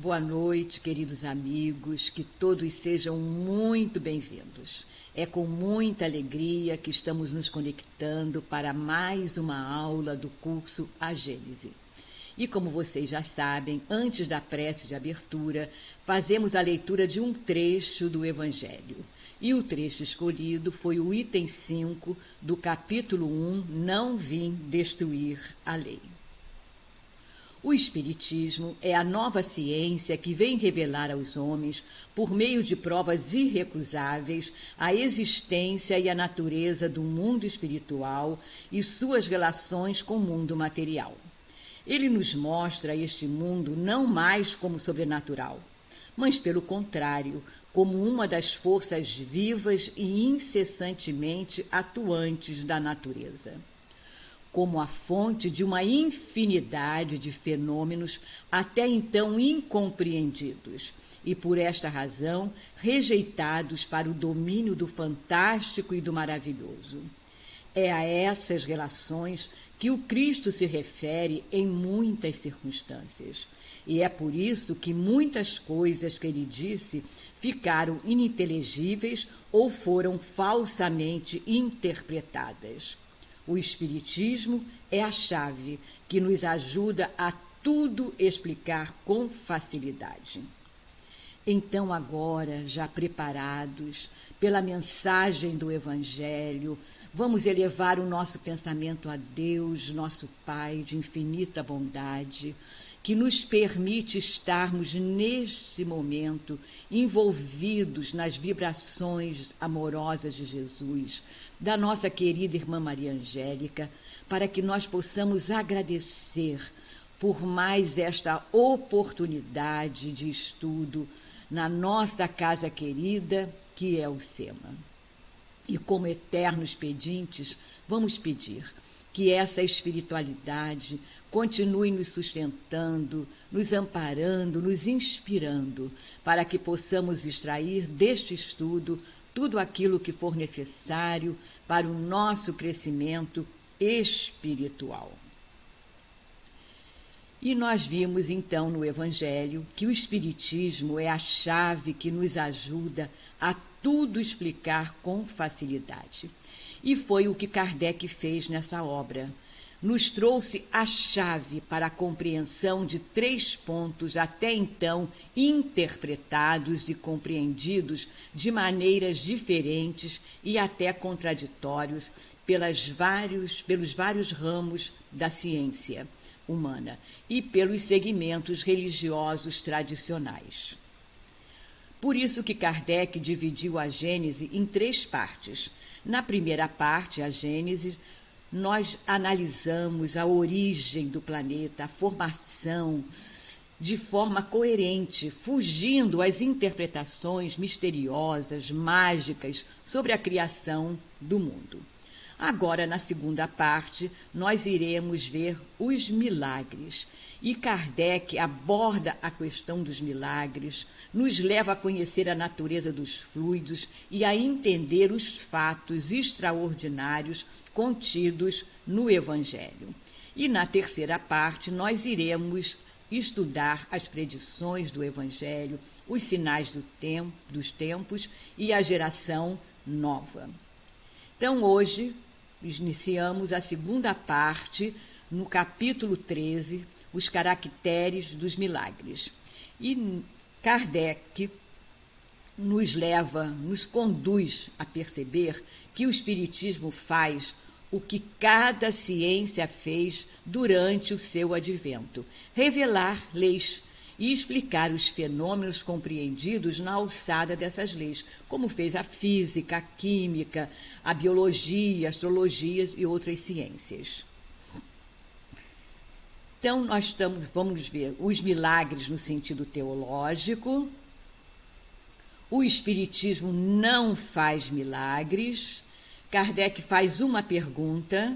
Boa noite, queridos amigos, que todos sejam muito bem-vindos. É com muita alegria que estamos nos conectando para mais uma aula do curso A Gênese. E como vocês já sabem, antes da prece de abertura, fazemos a leitura de um trecho do Evangelho. E o trecho escolhido foi o item 5 do capítulo 1, Não vim destruir a lei. O Espiritismo é a nova ciência que vem revelar aos homens, por meio de provas irrecusáveis, a existência e a natureza do mundo espiritual e suas relações com o mundo material. Ele nos mostra este mundo não mais como sobrenatural, mas, pelo contrário, como uma das forças vivas e incessantemente atuantes da natureza, como a fonte de uma infinidade de fenômenos até então incompreendidos e, por esta razão, rejeitados para o domínio do fantástico e do maravilhoso. É a essas relações que o Cristo se refere em muitas circunstâncias. E é por isso que muitas coisas que ele disse ficaram ininteligíveis ou foram falsamente interpretadas. O Espiritismo é a chave que nos ajuda a tudo explicar com facilidade. Então, agora, já preparados pela mensagem do Evangelho, vamos elevar o nosso pensamento a Deus, nosso Pai de infinita bondade, que nos permite estarmos neste momento envolvidos nas vibrações amorosas de Jesus, da nossa querida irmã Maria Angélica, para que nós possamos agradecer por mais esta oportunidade de estudo na nossa casa querida, que é o SEMA. E como eternos pedintes, vamos pedir que essa espiritualidade continue nos sustentando, nos amparando, nos inspirando, para que possamos extrair deste estudo tudo aquilo que for necessário para o nosso crescimento espiritual. E nós vimos, então, no Evangelho, que o Espiritismo é a chave que nos ajuda a tudo explicar com facilidade. E foi o que Kardec fez nessa obra. Nos trouxe a chave para a compreensão de 3 pontos até então interpretados e compreendidos de maneiras diferentes e até contraditórios pelos vários ramos da ciência humana e pelos segmentos religiosos tradicionais. Por isso que Kardec dividiu a Gênese em 3 partes. Na primeira parte, a Gênese, nós analisamos a origem do planeta, a formação, de forma coerente, fugindo às interpretações misteriosas, mágicas sobre a criação do mundo. Agora, na segunda parte, nós iremos ver os milagres. E Kardec aborda a questão dos milagres, nos leva a conhecer a natureza dos fluidos e a entender os fatos extraordinários contidos no Evangelho. E na terceira parte, nós iremos estudar as predições do Evangelho, os sinais dos tempos e a geração nova. Então, hoje, iniciamos a segunda parte, no capítulo 13, os caracteres dos milagres. E Kardec nos conduz a perceber que o Espiritismo faz o que cada ciência fez durante o seu advento: revelar leis e explicar os fenômenos compreendidos na alçada dessas leis, como fez a física, a química, a biologia, a astrologia e outras ciências. Então, vamos ver os milagres no sentido teológico. O Espiritismo não faz milagres. Kardec faz uma pergunta: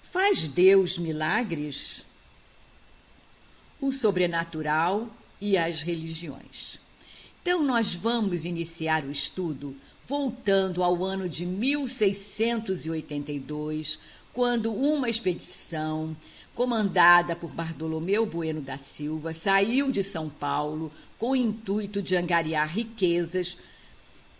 faz Deus milagres? O sobrenatural e as religiões. Então, nós vamos iniciar o estudo voltando ao ano de 1682, quando uma expedição comandada por Bartolomeu Bueno da Silva saiu de São Paulo com o intuito de angariar riquezas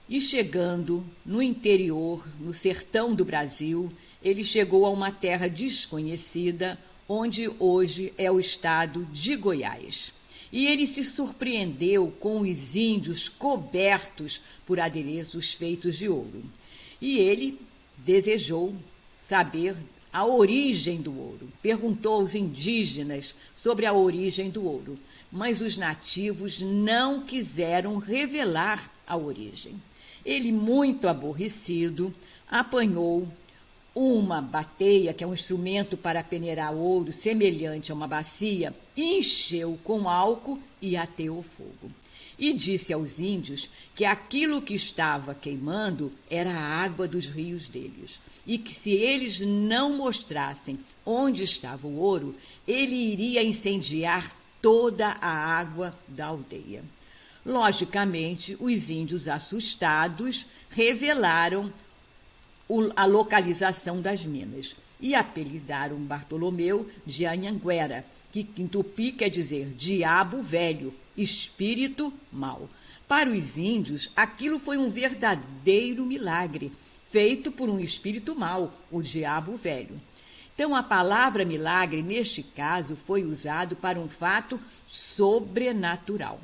e, chegando no interior, no sertão do Brasil, ele chegou a uma terra desconhecida, onde hoje é o estado de Goiás. E ele se surpreendeu com os índios cobertos por adereços feitos de ouro. E ele desejou saber a origem do ouro. Perguntou aos indígenas sobre a origem do ouro, mas os nativos não quiseram revelar a origem. Ele, muito aborrecido, apanhou uma bateia, que é um instrumento para peneirar ouro, semelhante a uma bacia, encheu com álcool e ateou fogo. E disse aos índios que aquilo que estava queimando era a água dos rios deles, e que se eles não mostrassem onde estava o ouro, ele iria incendiar toda a água da aldeia. Logicamente, os índios, assustados, revelaram a localização das minas e apelidaram Bartolomeu de Anhanguera, que em tupi quer dizer diabo velho, espírito mau. Para os índios, aquilo foi um verdadeiro milagre, feito por um espírito mau, o diabo velho. Então, a palavra milagre, neste caso, foi usado para um fato sobrenatural.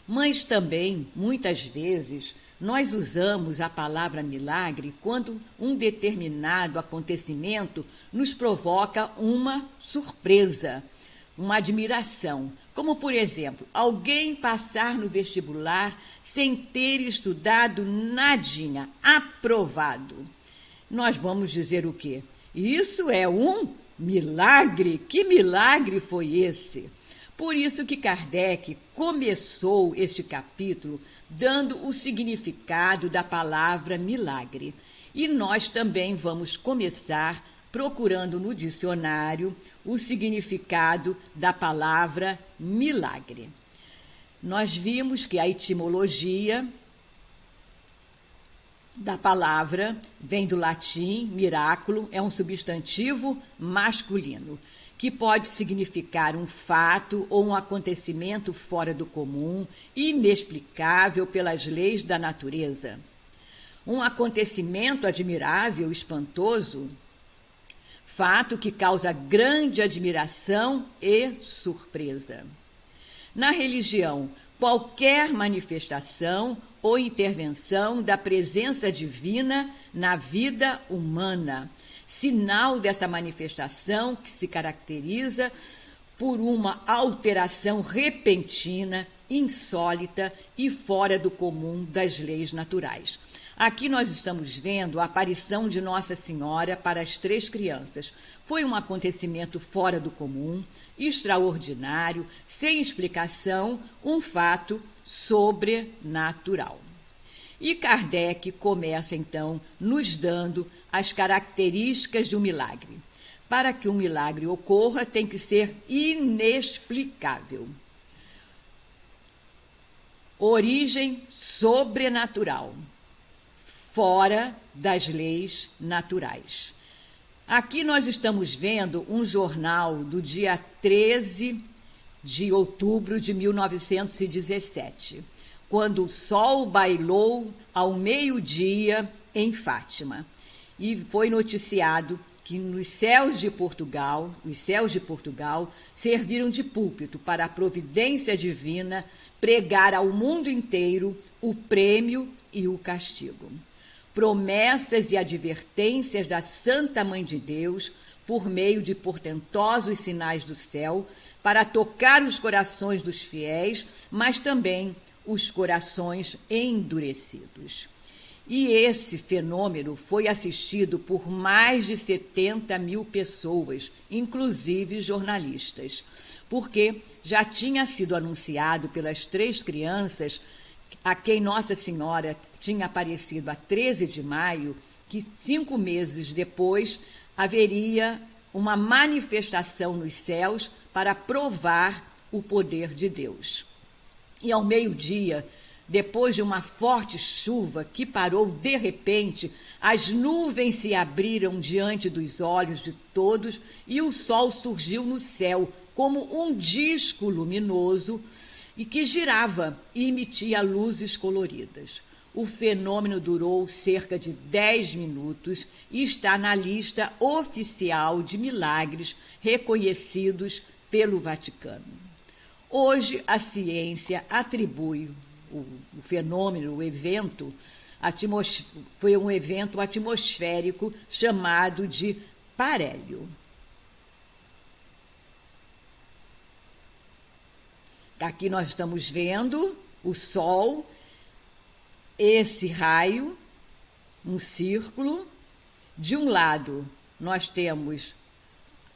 Mas também, muitas vezes, nós usamos a palavra milagre quando um determinado acontecimento nos provoca uma surpresa, uma admiração. Como, por exemplo, alguém passar no vestibular sem ter estudado nadinha, aprovado. Nós vamos dizer o quê? Isso é um milagre. Que milagre foi esse? Por isso que Kardec começou este capítulo dando o significado da palavra milagre. E nós também vamos começar procurando no dicionário o significado da palavra milagre. Nós vimos que a etimologia da palavra vem do latim, miraculo, é um substantivo masculino, que pode significar um fato ou um acontecimento fora do comum, inexplicável pelas leis da natureza. Um acontecimento admirável, espantoso, fato que causa grande admiração e surpresa. Na religião, qualquer manifestação ou intervenção da presença divina na vida humana, sinal dessa manifestação que se caracteriza por uma alteração repentina, insólita e fora do comum das leis naturais. Aqui nós estamos vendo a aparição de Nossa Senhora para as 3 crianças. Foi um acontecimento fora do comum, extraordinário, sem explicação, um fato sobrenatural. E Kardec começa, então, nos dando as características de um milagre. Para que um milagre ocorra, tem que ser inexplicável. Origem sobrenatural, fora das leis naturais. Aqui nós estamos vendo um jornal do dia 13 de outubro de 1917, quando o sol bailou ao meio-dia em Fátima. E foi noticiado que os céus de Portugal serviram de púlpito para a providência divina pregar ao mundo inteiro o prêmio e o castigo. Promessas e advertências da Santa Mãe de Deus, por meio de portentosos sinais do céu, para tocar os corações dos fiéis, mas também os corações endurecidos. E esse fenômeno foi assistido por mais de 70 mil pessoas, inclusive jornalistas, porque já tinha sido anunciado pelas 3 crianças, a quem Nossa Senhora tinha aparecido a 13 de maio, que 5 meses depois haveria uma manifestação nos céus para provar o poder de Deus. E ao meio-dia Depois de uma forte chuva que parou de repente, as nuvens se abriram diante dos olhos de todos e o sol surgiu no céu como um disco luminoso e que girava e emitia luzes coloridas. O fenômeno durou cerca de 10 minutos e está na lista oficial de milagres reconhecidos pelo Vaticano. Hoje, a ciência atribui o fenômeno, o evento, foi um evento atmosférico chamado de parélio. Aqui nós estamos vendo o Sol, esse raio, um círculo. De um lado, nós temos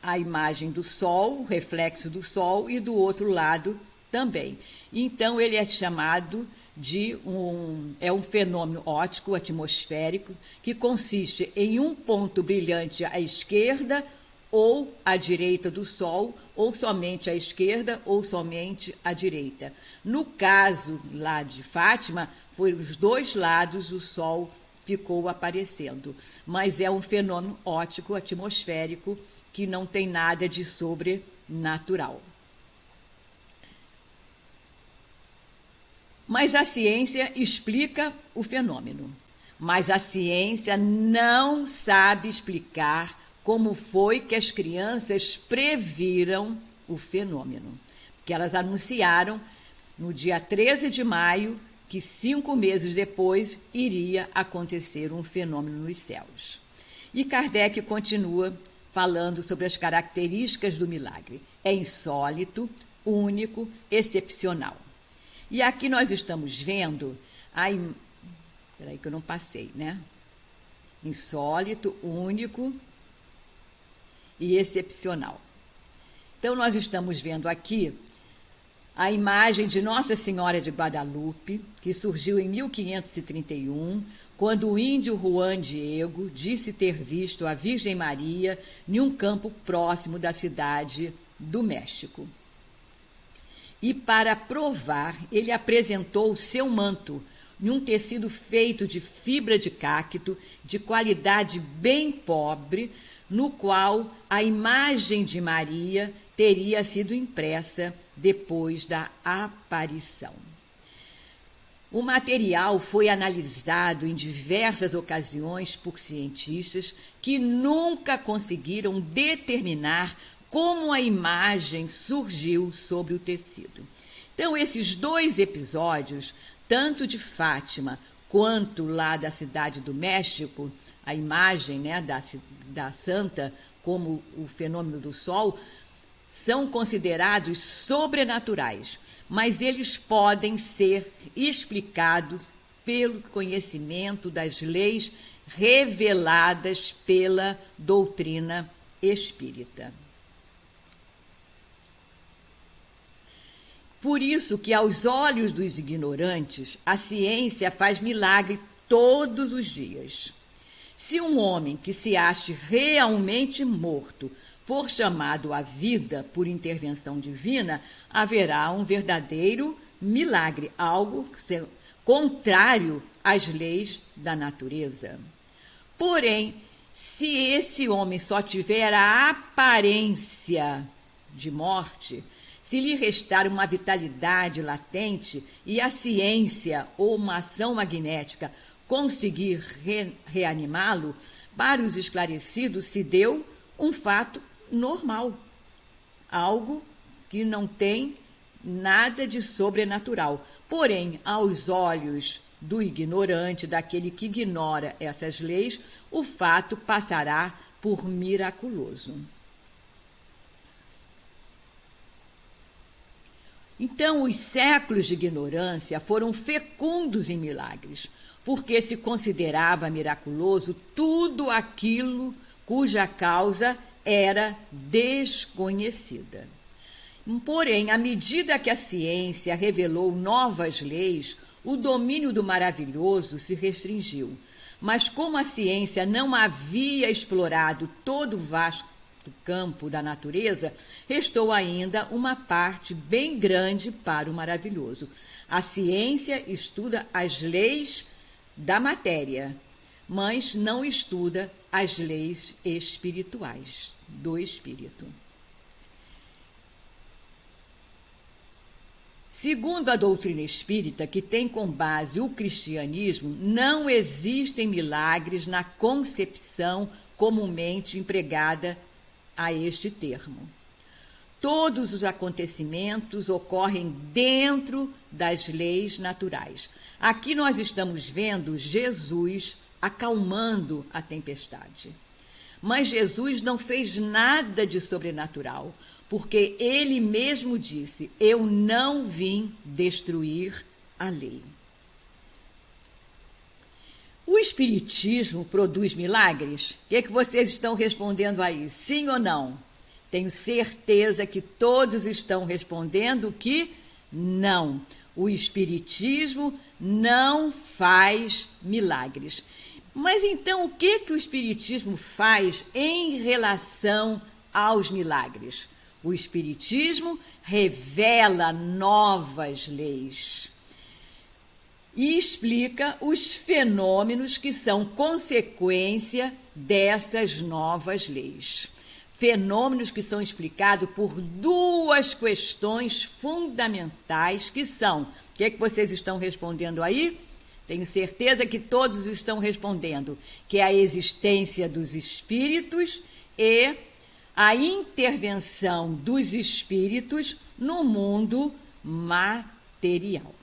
a imagem do Sol, o reflexo do Sol, e do outro lado também. Então, ele é chamado de um fenômeno óptico atmosférico que consiste em um ponto brilhante à esquerda ou à direita do Sol, ou somente à esquerda ou somente à direita. No caso lá de Fátima, foi os dois lados o Sol ficou aparecendo, mas é um fenômeno óptico atmosférico que não tem nada de sobrenatural. Mas a ciência explica o fenômeno, mas a ciência não sabe explicar como foi que as crianças previram o fenômeno, porque elas anunciaram no dia 13 de maio que 5 meses depois iria acontecer um fenômeno nos céus. E Kardec continua falando sobre as características do milagre. É insólito, único, excepcional. E aqui nós estamos vendo Peraí que eu não passei, né? Insólito, único e excepcional. Então, nós estamos vendo aqui a imagem de Nossa Senhora de Guadalupe, que surgiu em 1531, quando o índio Juan Diego disse ter visto a Virgem Maria em um campo próximo da cidade do México. E para provar, ele apresentou o seu manto em um tecido feito de fibra de cacto, de qualidade bem pobre, no qual a imagem de Maria teria sido impressa depois da aparição. O material foi analisado em diversas ocasiões por cientistas que nunca conseguiram determinar como a imagem surgiu sobre o tecido. Então, esses dois episódios, tanto de Fátima quanto lá da cidade do México, a imagem, né, da santa, como o fenômeno do sol, são considerados sobrenaturais, mas eles podem ser explicados pelo conhecimento das leis reveladas pela doutrina espírita. Por isso que, aos olhos dos ignorantes, a ciência faz milagre todos os dias. Se um homem que se ache realmente morto for chamado à vida por intervenção divina, haverá um verdadeiro milagre, algo contrário às leis da natureza. Porém, se esse homem só tiver a aparência de morte, se lhe restar uma vitalidade latente e a ciência ou uma ação magnética conseguir reanimá-lo, para os esclarecidos se deu um fato normal, algo que não tem nada de sobrenatural. Porém, aos olhos do ignorante, daquele que ignora essas leis, o fato passará por miraculoso. Então, os séculos de ignorância foram fecundos em milagres, porque se considerava miraculoso tudo aquilo cuja causa era desconhecida. Porém, à medida que a ciência revelou novas leis, o domínio do maravilhoso se restringiu. Mas como a ciência não havia explorado todo o vasto do campo da natureza, restou ainda uma parte bem grande para o maravilhoso. A ciência estuda as leis da matéria, mas não estuda as leis espirituais do espírito. Segundo a doutrina espírita, que tem como base o cristianismo, não existem milagres na concepção comumente empregada a este termo. Todos os acontecimentos ocorrem dentro das leis naturais. Aqui nós estamos vendo Jesus acalmando a tempestade. Mas Jesus não fez nada de sobrenatural, porque ele mesmo disse: eu não vim destruir a lei. O Espiritismo produz milagres? O que é que vocês estão respondendo aí? Sim ou não? Tenho certeza que todos estão respondendo que não. O Espiritismo não faz milagres. Mas então o que o Espiritismo faz em relação aos milagres? O Espiritismo revela novas leis e explica os fenômenos que são consequência dessas novas leis. Fenômenos que são explicados por duas questões fundamentais, que são... O que é que vocês estão respondendo aí? Tenho certeza que todos estão respondendo, que é a existência dos espíritos e a intervenção dos espíritos no mundo material.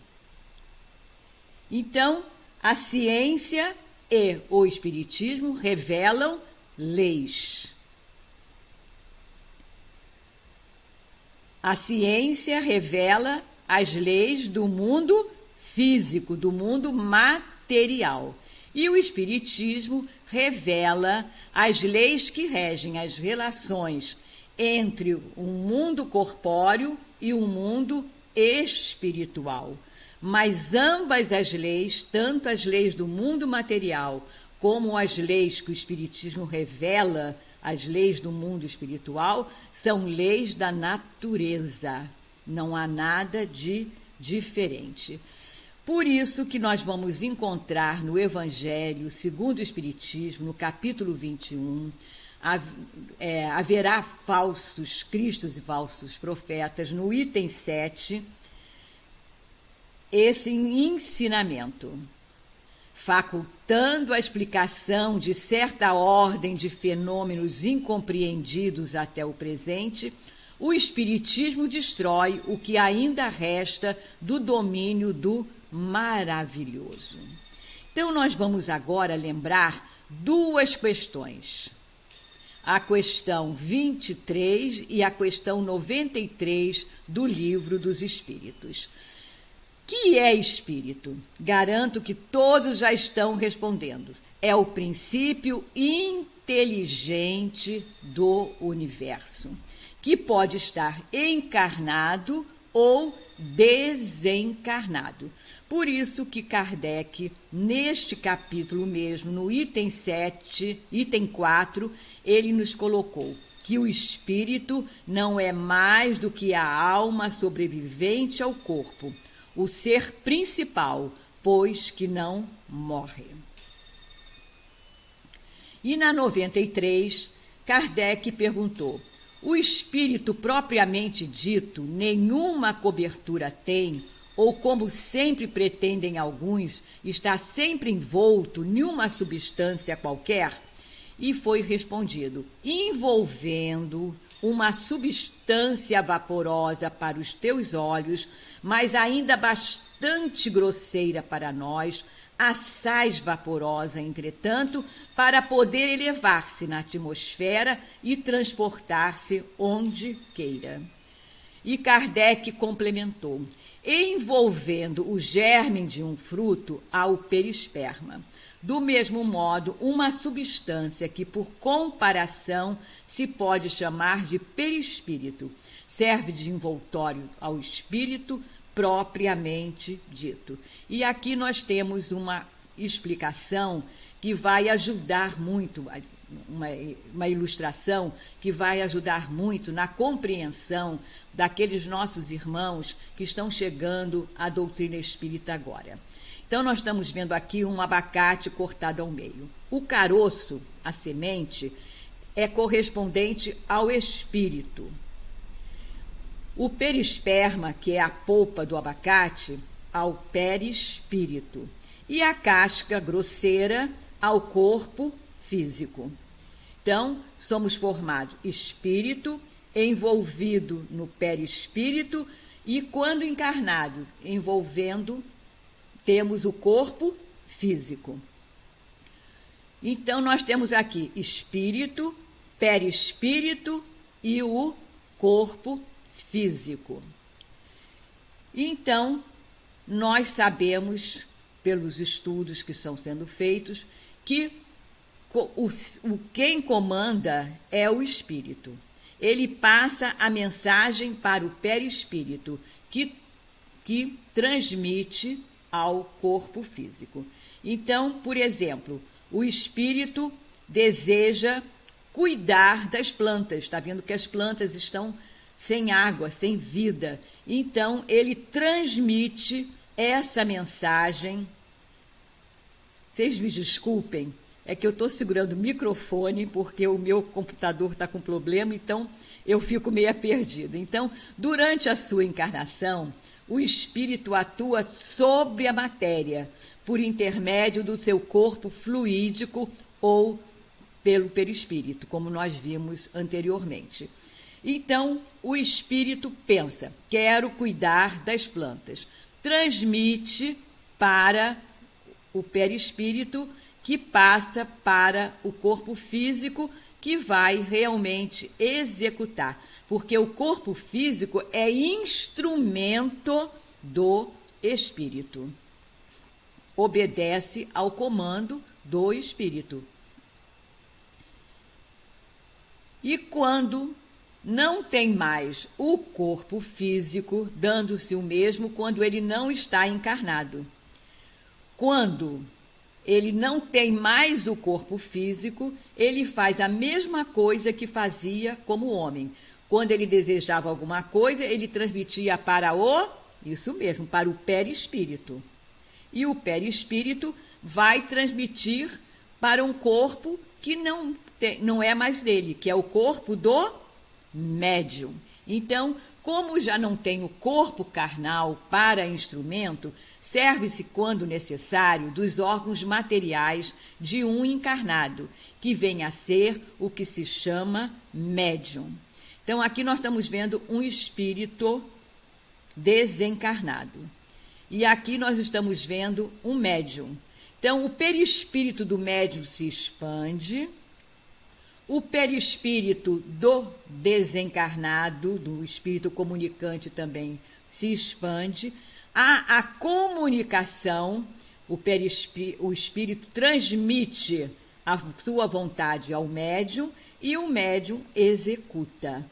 Então, a ciência e o espiritismo revelam leis. A ciência revela as leis do mundo físico, do mundo material. E o espiritismo revela as leis que regem as relações entre o mundo corpóreo e o mundo espiritual. Mas ambas as leis, tanto as leis do mundo material como as leis que o espiritismo revela, as leis do mundo espiritual, são leis da natureza. Não há nada de diferente. Por isso que nós vamos encontrar no Evangelho segundo o Espiritismo, no capítulo 21, haverá falsos cristos e falsos profetas, no item 7, esse ensinamento, facultando a explicação de certa ordem de fenômenos incompreendidos até o presente, o Espiritismo destrói o que ainda resta do domínio do maravilhoso. Então, nós vamos agora lembrar duas questões. A questão 23 e a questão 93 do Livro dos Espíritos. Que é espírito? Garanto que todos já estão respondendo. É o princípio inteligente do universo, que pode estar encarnado ou desencarnado. Por isso que Kardec, neste capítulo mesmo, no item 7, item 4, ele nos colocou que o espírito não é mais do que a alma sobrevivente ao corpo, o ser principal, pois que não morre. E na 93, Kardec perguntou: o espírito propriamente dito nenhuma cobertura tem, ou como sempre pretendem alguns, está sempre envolto em uma substância qualquer? E foi respondido: envolvendo uma substância vaporosa para os teus olhos, mas ainda bastante grosseira para nós, assaz vaporosa, entretanto, para poder elevar-se na atmosfera e transportar-se onde queira. E Kardec complementou: envolvendo o germe de um fruto ao perisperma. Do mesmo modo, uma substância que, por comparação, se pode chamar de perispírito, serve de envoltório ao espírito propriamente dito. E aqui nós temos uma explicação que vai ajudar muito uma ilustração que vai ajudar muito na compreensão daqueles nossos irmãos que estão chegando à doutrina espírita agora. Então, nós estamos vendo aqui um abacate cortado ao meio. O caroço, a semente, é correspondente ao espírito. O perisperma, que é a polpa do abacate, ao perispírito. E a casca grosseira ao corpo físico. Então, somos formados espírito, envolvido no perispírito, e quando encarnado, envolvendo, temos o corpo físico. Então, nós temos aqui espírito, perispírito e o corpo físico. Então, nós sabemos, pelos estudos que estão sendo feitos, que quem comanda é o espírito. Ele passa a mensagem para o perispírito, que transmite ao corpo físico. Então, por exemplo, o espírito deseja cuidar das plantas. Está vendo que as plantas estão sem água, sem vida. Então, ele transmite essa mensagem. Vocês me desculpem, é que eu estou segurando o microfone porque o meu computador está com problema, então eu fico meio perdida. Então, durante a sua encarnação, o espírito atua sobre a matéria, por intermédio do seu corpo fluídico ou pelo perispírito, como nós vimos anteriormente. Então, o espírito pensa, quero cuidar das plantas. Transmite para o perispírito, que passa para o corpo físico, que vai realmente executar. Porque o corpo físico é instrumento do espírito. Obedece ao comando do espírito. E quando não tem mais o corpo físico, dando-se o mesmo quando ele não está encarnado. Quando ele não tem mais o corpo físico, ele faz a mesma coisa que fazia como homem. Quando ele desejava alguma coisa, ele transmitia para isso mesmo, para o perispírito. E o perispírito vai transmitir para um corpo que não é mais dele, que é o corpo do médium. Então, como já não tem o corpo carnal para instrumento, serve-se, quando necessário, dos órgãos materiais de um encarnado, que vem a ser o que se chama médium. Então, aqui nós estamos vendo um espírito desencarnado. E aqui nós estamos vendo um médium. Então, o perispírito do médium se expande, o perispírito do desencarnado, do espírito comunicante, também se expande. Há a comunicação, o espírito transmite a sua vontade ao médium e o médium executa.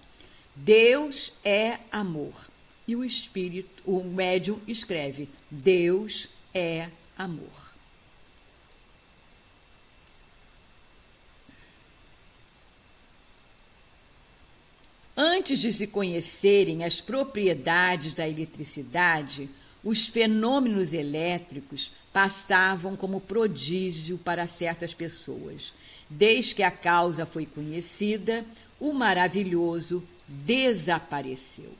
Deus é amor. E o médium escreve: Deus é amor. Antes de se conhecerem as propriedades da eletricidade, os fenômenos elétricos passavam como prodígio para certas pessoas. Desde que a causa foi conhecida, o maravilhoso desapareceu.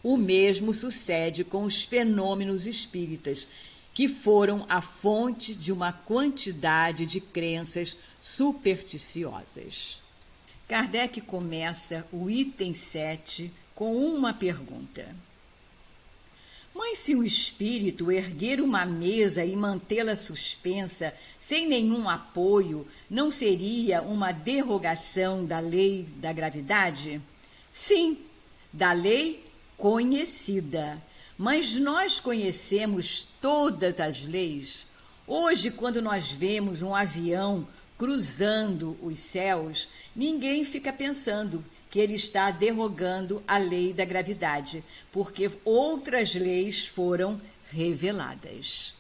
O mesmo sucede com os fenômenos espíritas, que foram a fonte de uma quantidade de crenças supersticiosas. Kardec começa o item 7 com uma pergunta. Mas se o espírito erguer uma mesa e mantê-la suspensa, sem nenhum apoio, não seria uma derrogação da lei da gravidade? Sim, da lei conhecida. Mas nós conhecemos todas as leis. Hoje, quando nós vemos um avião cruzando os céus, ninguém fica pensando que ele está derrogando a lei da gravidade, porque outras leis foram reveladas.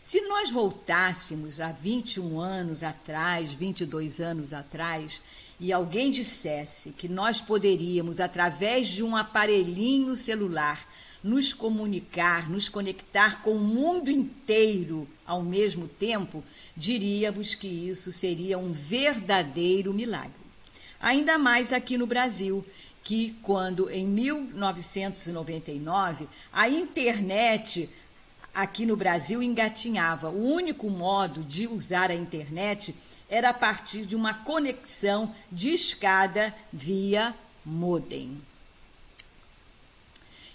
Se nós voltássemos há 21 anos atrás, 22 anos atrás, e alguém dissesse que nós poderíamos, através de um aparelhinho celular, nos comunicar, nos conectar com o mundo inteiro ao mesmo tempo, diríamos que isso seria um verdadeiro milagre. Ainda mais aqui no Brasil, que quando em 1999 a internet aqui no Brasil engatinhava, o único modo de usar a internet era a partir de uma conexão discada via modem.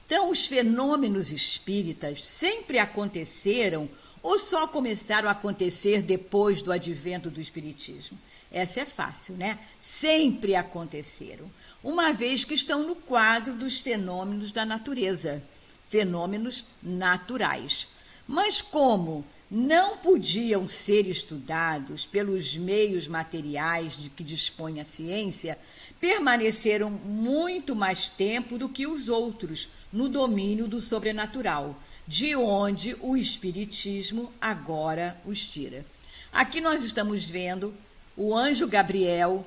Então, os fenômenos espíritas sempre aconteceram ou só começaram a acontecer depois do advento do espiritismo? Essa é fácil, né? Sempre aconteceram, uma vez que estão no quadro dos fenômenos da natureza, fenômenos naturais. Mas como não podiam ser estudados pelos meios materiais de que dispõe a ciência, permaneceram muito mais tempo do que os outros no domínio do sobrenatural, de onde o espiritismo agora os tira. Aqui nós estamos vendo o anjo Gabriel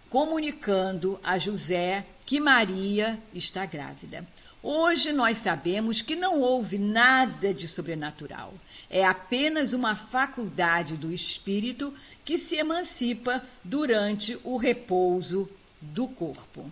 comunicando a José que Maria está grávida. Hoje nós sabemos que não houve nada de sobrenatural. É apenas uma faculdade do espírito que se emancipa durante o repouso do corpo.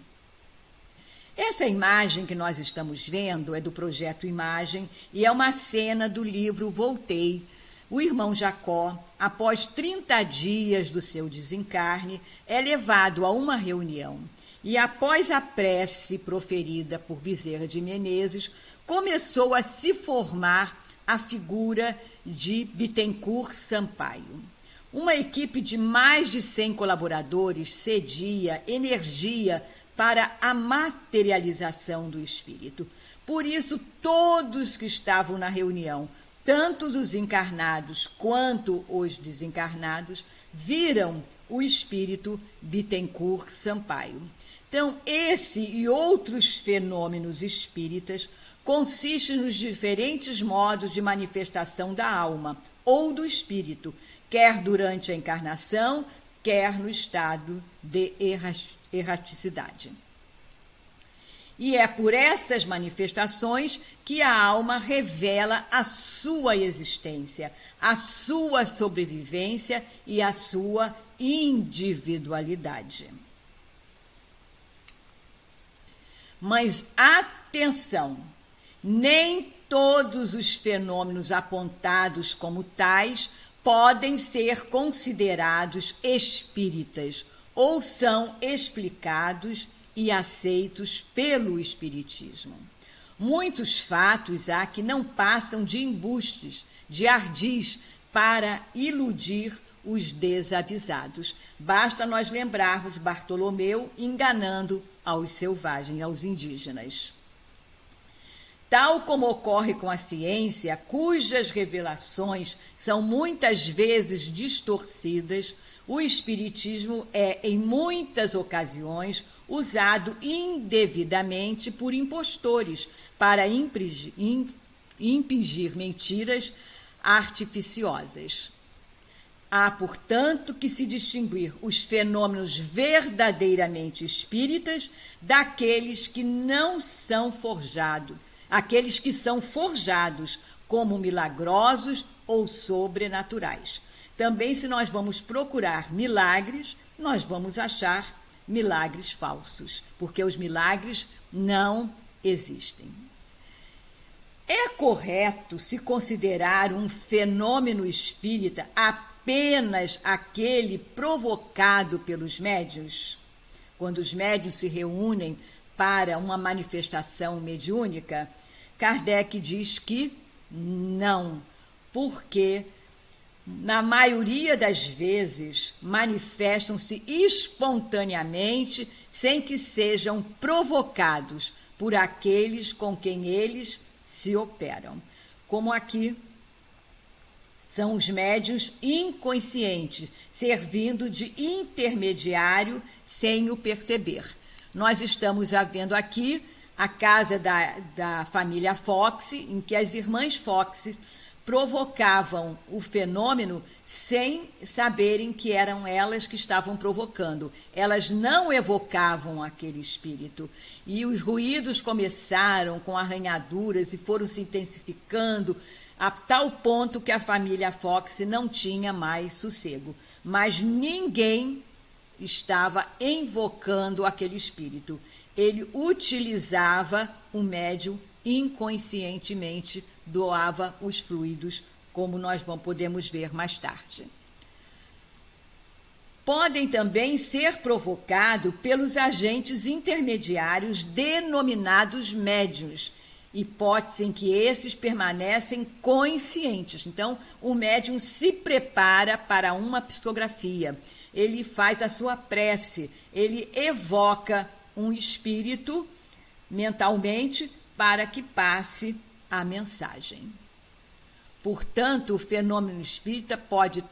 Essa imagem que nós estamos vendo é do Projeto Imagem e é uma cena do livro Voltei. O irmão Jacó, após 30 dias do seu desencarne, é levado a uma reunião. E após a prece proferida por Bezerra de Menezes, começou a se formar a figura de Bittencourt Sampaio. Uma equipe de mais de 100 colaboradores cedia energia para a materialização do espírito. Por isso, todos que estavam na reunião, tanto os encarnados quanto os desencarnados, viram o espírito Bittencourt Sampaio. Então, esse e outros fenômenos espíritas consistem nos diferentes modos de manifestação da alma ou do espírito, quer durante a encarnação, quer no estado de erraticidade. E é por essas manifestações que a alma revela a sua existência, a sua sobrevivência e a sua individualidade. Mas atenção, nem todos os fenômenos apontados como tais podem ser considerados espíritas ou são explicados e aceitos pelo espiritismo. Muitos fatos há que não passam de embustes, de ardis para iludir os desavisados. Basta nós lembrarmos Bartolomeu enganando aos selvagens, aos indígenas. Tal como ocorre com a ciência, cujas revelações são muitas vezes distorcidas, o espiritismo é, em muitas ocasiões, usado indevidamente por impostores para impingir mentiras artificiosas. Há, portanto, que se distinguir os fenômenos verdadeiramente espíritas daqueles que não são forjados, aqueles que são forjados como milagrosos ou sobrenaturais. Também, se nós vamos procurar milagres, nós vamos achar milagres falsos, porque os milagres não existem. É correto se considerar um fenômeno espírita apenas aquele provocado pelos médiuns? Quando os médiuns se reúnem para uma manifestação mediúnica, Kardec diz que não, porque na maioria das vezes manifestam-se espontaneamente sem que sejam provocados por aqueles com quem eles se operam. Como aqui são os médiuns inconscientes, servindo de intermediário sem o perceber. Nós estamos vendo aqui a casa da família Fox, em que as irmãs Fox provocavam o fenômeno sem saberem que eram elas que estavam provocando. Elas não evocavam aquele espírito. E os ruídos começaram com arranhaduras e foram se intensificando a tal ponto que a família Fox não tinha mais sossego. Mas ninguém estava invocando aquele espírito. Ele utilizava o médium inconscientemente, doava os fluidos, como nós podemos ver mais tarde. Podem também ser provocados pelos agentes intermediários denominados médiuns, hipótese em que esses permanecem conscientes. Então, o médium se prepara para uma psicografia, ele faz a sua prece, ele evoca um espírito mentalmente para que passe a mensagem. Portanto, o fenômeno espírita pode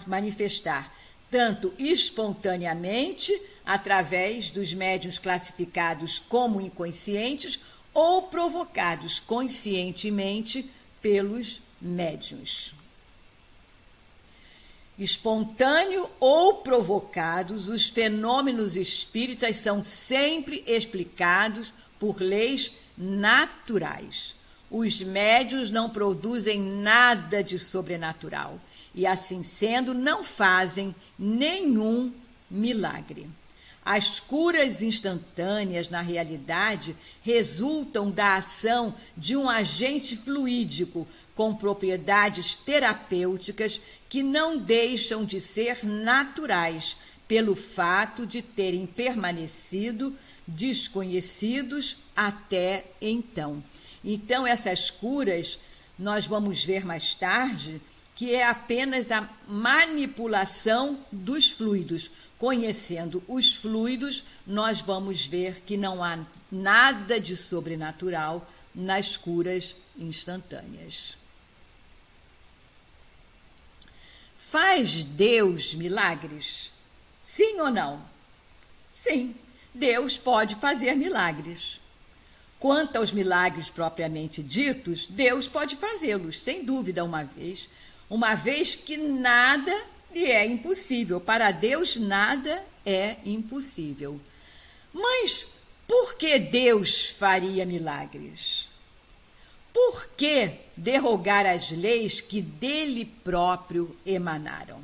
manifestar tanto espontaneamente, através dos médiuns classificados como inconscientes, ou provocados conscientemente pelos médiuns. Espontâneo ou provocados, os fenômenos espíritas são sempre explicados por leis naturais. Os médiuns não produzem nada de sobrenatural e, assim sendo, não fazem nenhum milagre. As curas instantâneas, na realidade, resultam da ação de um agente fluídico com propriedades terapêuticas que não deixam de ser naturais pelo fato de terem permanecido desconhecidos até então. Então, essas curas, nós vamos ver mais tarde, que é apenas a manipulação dos fluidos. Conhecendo os fluidos, nós vamos ver que não há nada de sobrenatural nas curas instantâneas. Faz Deus milagres? Sim ou não? Sim, Deus pode fazer milagres. Quanto aos milagres propriamente ditos, Deus pode fazê-los, sem dúvida, uma vez que nada lhe é impossível. Para Deus, nada é impossível. Mas por que Deus faria milagres? Por que derrogar as leis que dele próprio emanaram?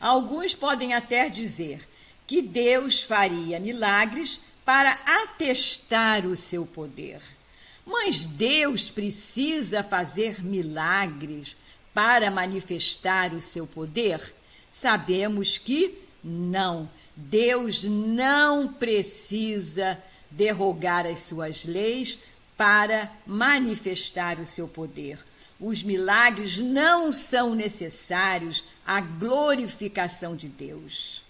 Alguns podem até dizer que Deus faria milagres para atestar o seu poder. Mas Deus precisa fazer milagres para manifestar o seu poder? Sabemos que não. Deus não precisa derrogar as suas leis para manifestar o seu poder. Os milagres não são necessários à glorificação de Deus.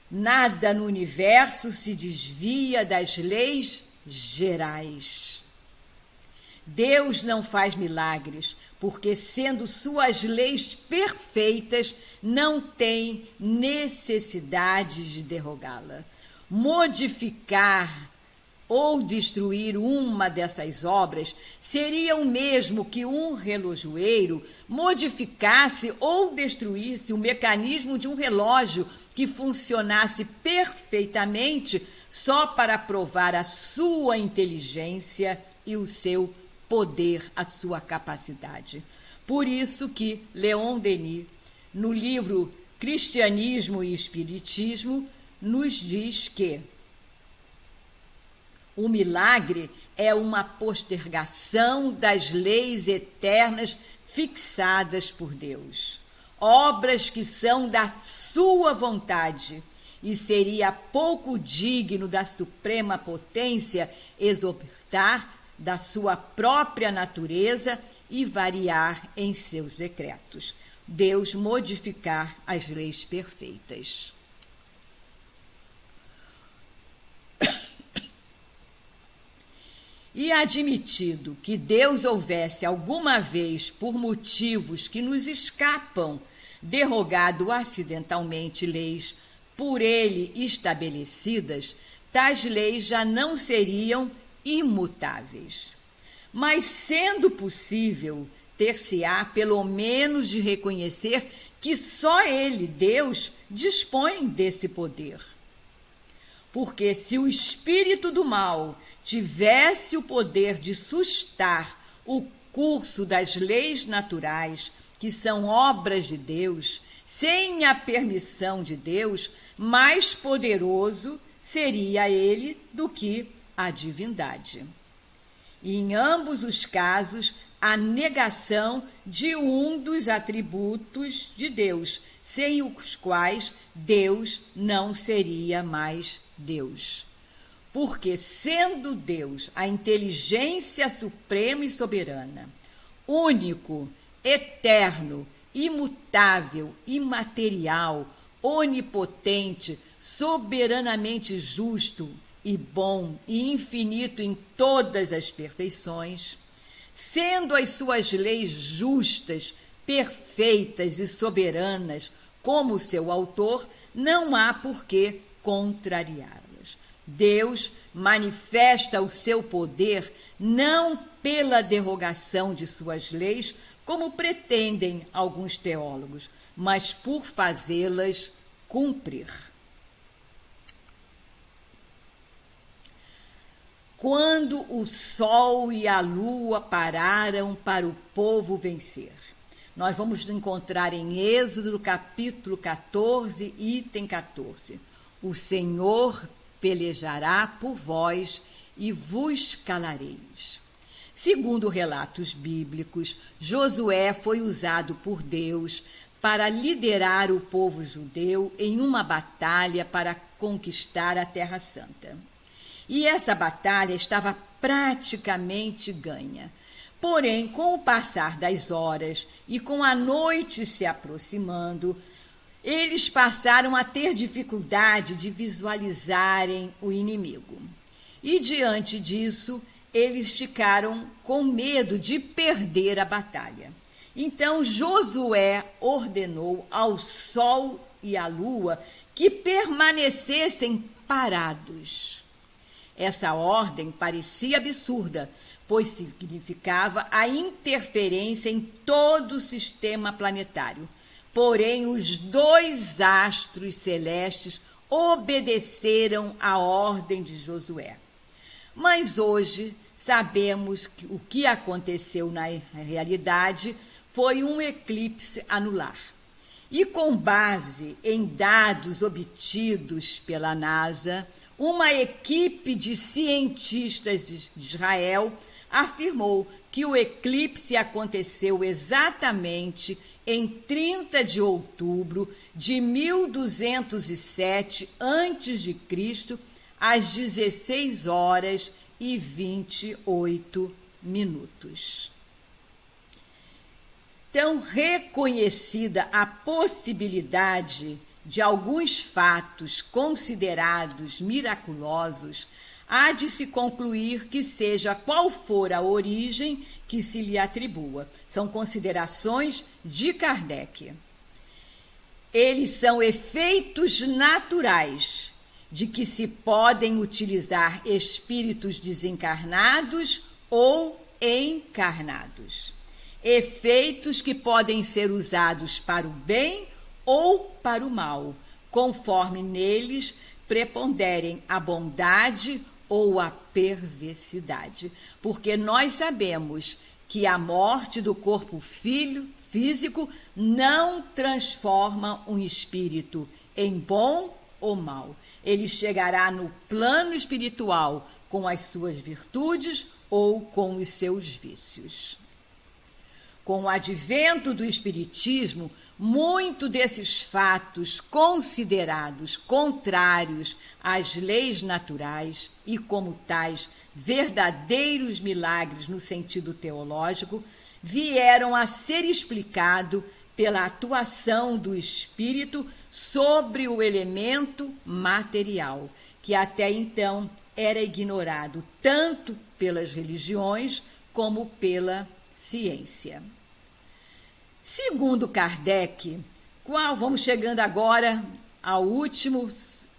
Nada no universo se desvia das leis gerais. Deus não faz milagres, porque, sendo suas leis perfeitas, não tem necessidade de derrogá-la. Modificar ou destruir uma dessas obras seria o mesmo que um relojoeiro modificasse ou destruísse o mecanismo de um relógio que funcionasse perfeitamente só para provar a sua inteligência e o seu poder, a sua capacidade. Por isso que Leon Denis, no livro Cristianismo e Espiritismo, nos diz que o milagre é uma postergação das leis eternas fixadas por Deus, obras que são da sua vontade, e seria pouco digno da suprema potência exortar da sua própria natureza e variar em seus decretos. Deus modificar as leis perfeitas. E admitido que Deus houvesse alguma vez, por motivos que nos escapam, derrogado acidentalmente leis por ele estabelecidas, tais leis já não seriam imutáveis. mas sendo possível, ter-se-á pelo menos de reconhecer que só Ele, Deus, dispõe desse poder. Porque se o espírito do mal tivesse o poder de sustar o curso das leis naturais, que são obras de Deus, sem a permissão de Deus, mais poderoso seria ele do que a divindade. E em ambos os casos, a negação de um dos atributos de Deus, sem os quais Deus não seria mais Deus. Porque, sendo Deus a inteligência suprema e soberana, único, eterno, imutável, imaterial, onipotente, soberanamente justo e bom e infinito em todas as perfeições, sendo as suas leis justas, perfeitas e soberanas, como seu autor, não há por que contrariá-las. Deus manifesta o seu poder não pela derrogação de suas leis, como pretendem alguns teólogos, mas por fazê-las cumprir. Quando o sol e a lua pararam para o povo vencer. Nós vamos encontrar em Êxodo, capítulo 14, item 14. O Senhor pelejará por vós e vos calareis. Segundo relatos bíblicos, Josué foi usado por Deus para liderar o povo judeu em uma batalha para conquistar a Terra Santa. E essa batalha estava praticamente ganha. Porém, com o passar das horas e com a noite se aproximando, eles passaram a ter dificuldade de visualizarem o inimigo. E, diante disso, eles ficaram com medo de perder a batalha. Então, Josué ordenou ao sol e à lua que permanecessem parados. Essa ordem parecia absurda, pois significava a interferência em todo o sistema planetário. Porém, os dois astros celestes obedeceram à ordem de Josué. Mas hoje sabemos que o que aconteceu na realidade foi um eclipse anular. E com base em dados obtidos pela NASA, uma equipe de cientistas de Israel afirmou que o eclipse aconteceu exatamente em 30 de outubro de 1207 a.C., às 16 horas e 28 minutos. Então, reconhecida a possibilidade de alguns fatos considerados miraculosos, há de se concluir que seja qual for a origem que se lhe atribua. São considerações de Kardec. Eles são efeitos naturais de que se podem utilizar espíritos desencarnados ou encarnados. Efeitos que podem ser usados para o bem ou para o mal, conforme neles preponderem a bondade ou a perversidade. Porque nós sabemos que a morte do corpo físico não transforma um espírito em bom ou mal. Ele chegará no plano espiritual com as suas virtudes ou com os seus vícios. Com o advento do Espiritismo, muito desses fatos considerados contrários às leis naturais e, como tais, verdadeiros milagres no sentido teológico, vieram a ser explicados pela atuação do espírito sobre o elemento material, que até então era ignorado tanto pelas religiões como pela ciência. Segundo Kardec, vamos chegando agora ao último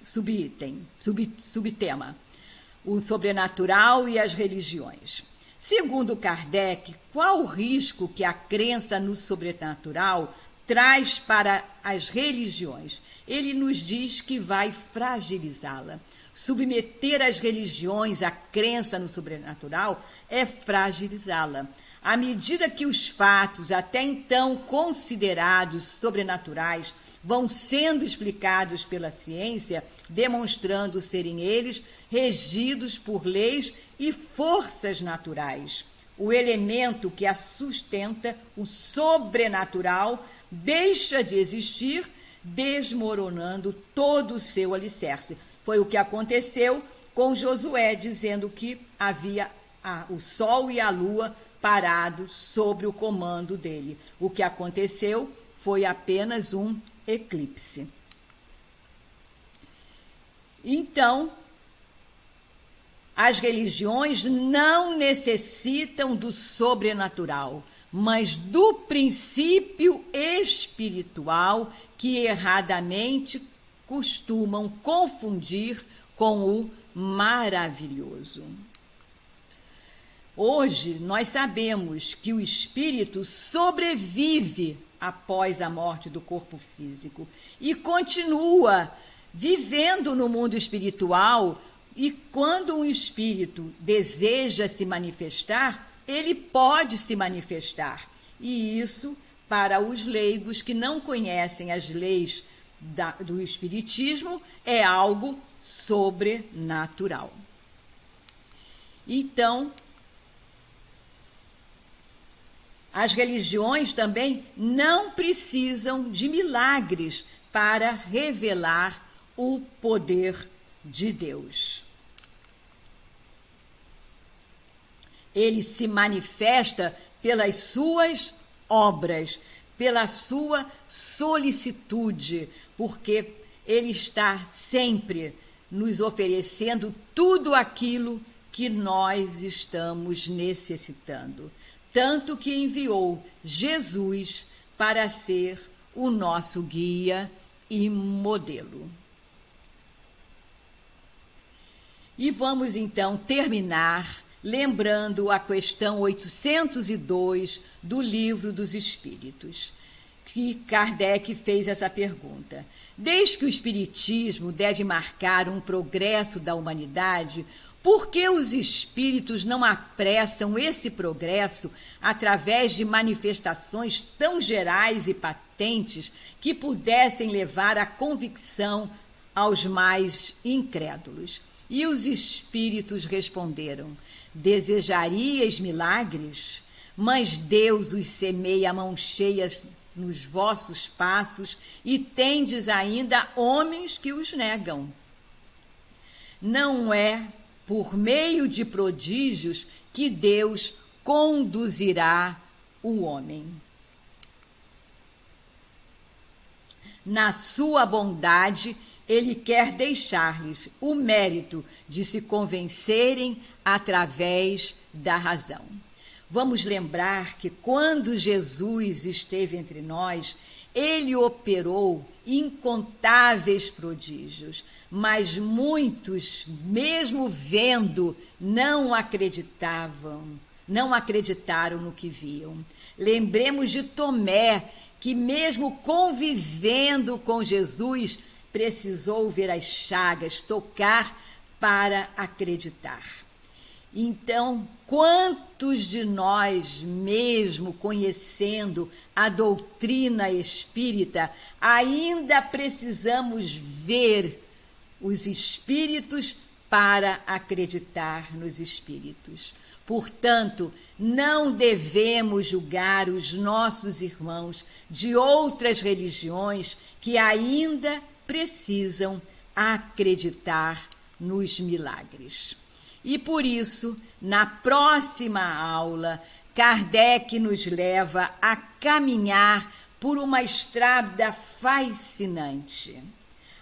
subtema, o sobrenatural e as religiões. Segundo Kardec, qual o risco que a crença no sobrenatural traz para as religiões? Ele nos diz que vai fragilizá-la. Submeter as religiões à crença no sobrenatural é fragilizá-la. À medida que os fatos, até então considerados sobrenaturais, vão sendo explicados pela ciência, demonstrando serem eles regidos por leis e forças naturais. O elemento que a sustenta, o sobrenatural, deixa de existir, desmoronando todo o seu alicerce. Foi o que aconteceu com Josué, dizendo que havia o sol e a lua parados sobre o comando dele. O que aconteceu foi apenas um eclipse. Então, as religiões não necessitam do sobrenatural, mas do princípio espiritual que erradamente costumam confundir com o maravilhoso. Hoje, nós sabemos que o espírito sobrevive após a morte do corpo físico e continua vivendo no mundo espiritual, e quando um espírito deseja se manifestar, ele pode se manifestar. E isso, para os leigos que não conhecem as leis do espiritismo, é algo sobrenatural. Então, as religiões também não precisam de milagres para revelar o poder de Deus. Ele se manifesta pelas suas obras, pela sua solicitude, porque ele está sempre nos oferecendo tudo aquilo que nós estamos necessitando. Tanto que enviou Jesus para ser o nosso guia e modelo. E vamos então terminar lembrando a questão 802 do Livro dos Espíritos, que Kardec fez essa pergunta. Desde que o Espiritismo deve marcar um progresso da humanidade, por que os espíritos não apressam esse progresso através de manifestações tão gerais e patentes que pudessem levar à convicção aos mais incrédulos? E os espíritos responderam: desejarias milagres? Mas Deus os semeia a mão cheia nos vossos passos e tendes ainda homens que os negam. Não é por meio de prodígios que Deus conduzirá o homem. Na sua bondade, ele quer deixar-lhes o mérito de se convencerem através da razão. Vamos lembrar que quando Jesus esteve entre nós, ele operou incontáveis prodígios, mas muitos, mesmo vendo, não acreditaram no que viam. Lembremos de Tomé, que mesmo convivendo com Jesus, precisou ver as chagas, tocar para acreditar. Então, quantos de nós, mesmo conhecendo a doutrina espírita, ainda precisamos ver os espíritos para acreditar nos espíritos? Portanto, não devemos julgar os nossos irmãos de outras religiões que ainda precisam acreditar nos milagres. E por isso, na próxima aula, Kardec nos leva a caminhar por uma estrada fascinante.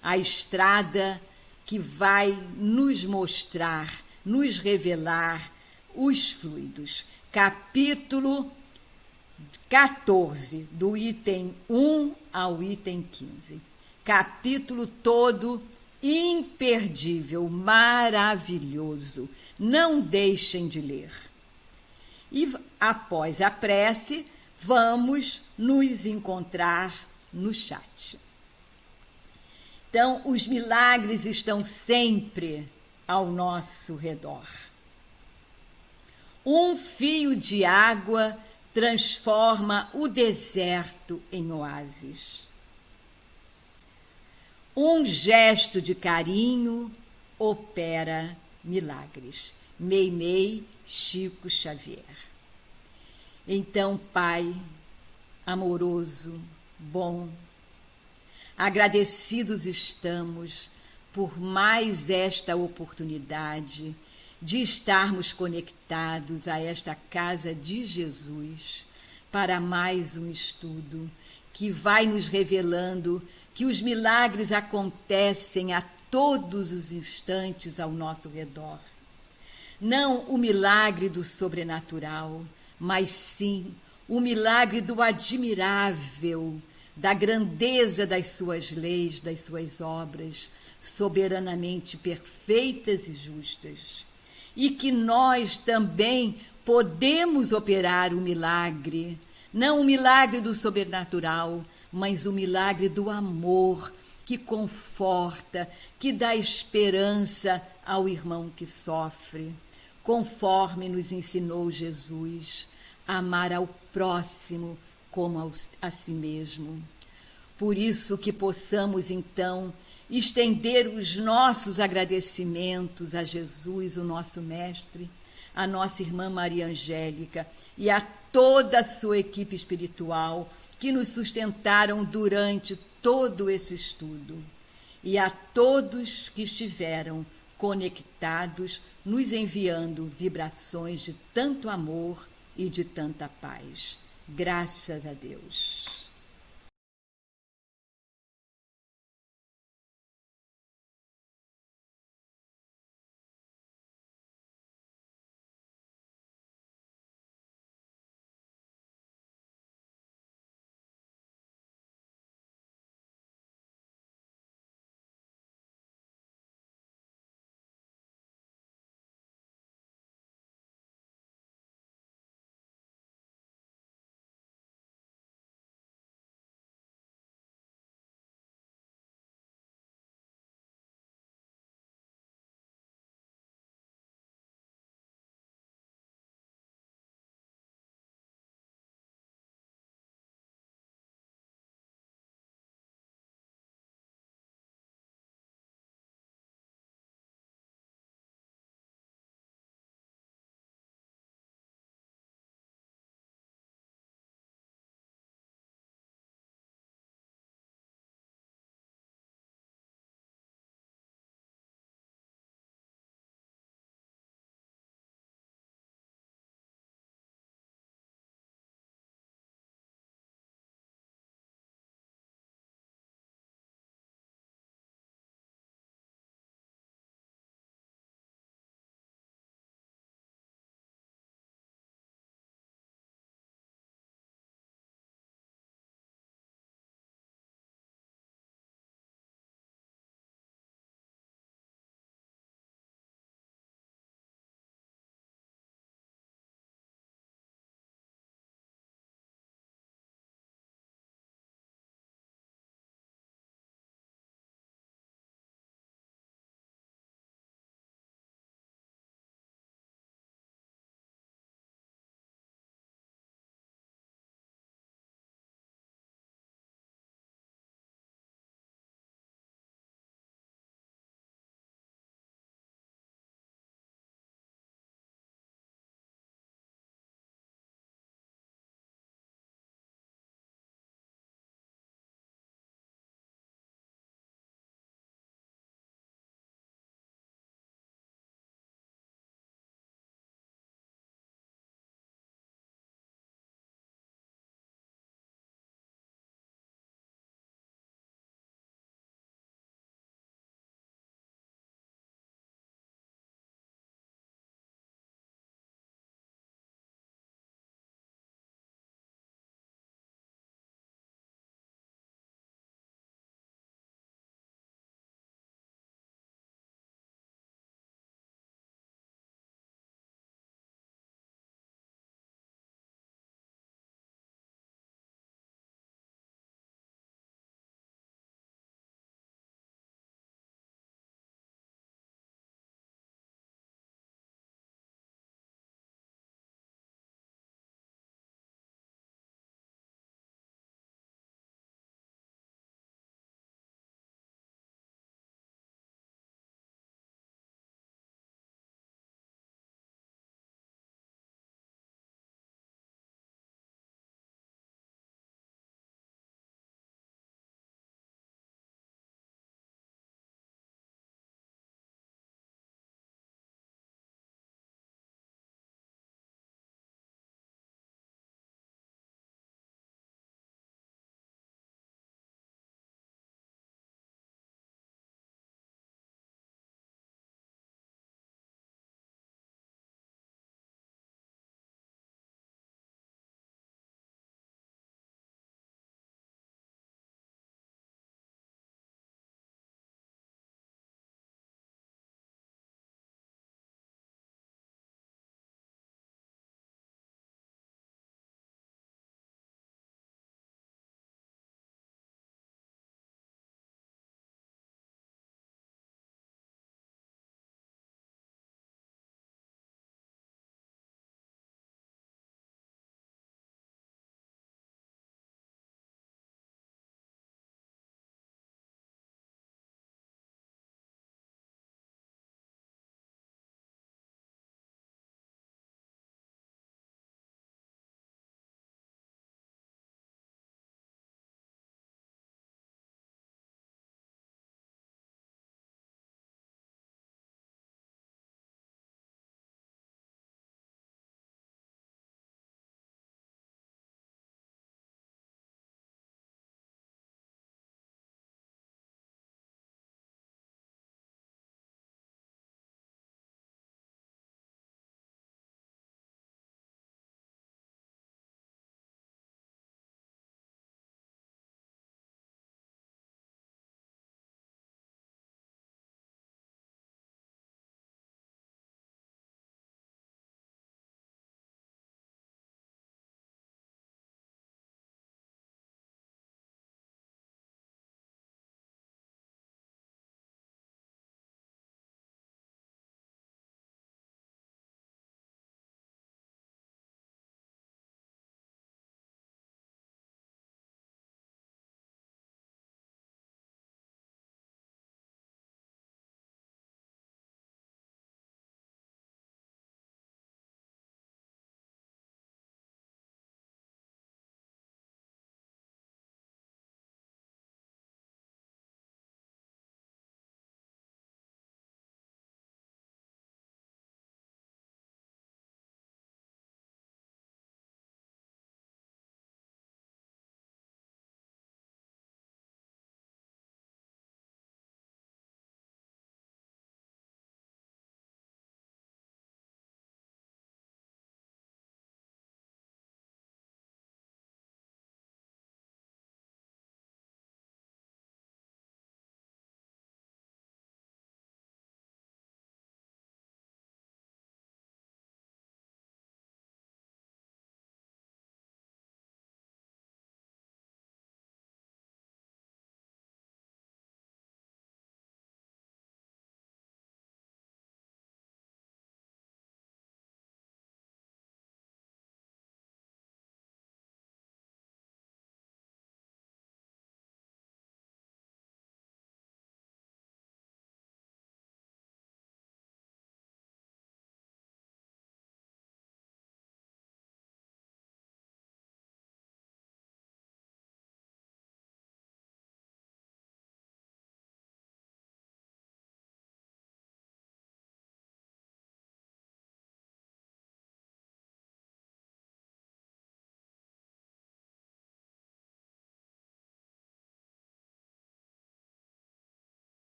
A estrada que vai nos mostrar, nos revelar os fluidos. Capítulo 14, do item 1 ao item 15. Capítulo todo imperdível, maravilhoso. Não deixem de ler. E após a prece, vamos nos encontrar no chat. Então, os milagres estão sempre ao nosso redor. Um fio de água transforma o deserto em oásis. Um gesto de carinho opera milagres. Meimei Chico Xavier. Então, Pai amoroso, bom, agradecidos estamos por mais esta oportunidade de estarmos conectados a esta casa de Jesus para mais um estudo que vai nos revelando que os milagres acontecem a todos os instantes ao nosso redor. Não o milagre do sobrenatural, mas sim o milagre do admirável, da grandeza das suas leis, das suas obras, soberanamente perfeitas e justas. E que nós também podemos operar o milagre, não o milagre do sobrenatural, mas o milagre do amor que conforta, que dá esperança ao irmão que sofre, conforme nos ensinou Jesus, amar ao próximo como a si mesmo. Por isso que possamos, então, estender os nossos agradecimentos a Jesus, o nosso Mestre, a nossa irmã Maria Angélica e a toda a sua equipe espiritual que nos sustentaram durante todo esse estudo, e a todos que estiveram conectados, nos enviando vibrações de tanto amor e de tanta paz. Graças a Deus.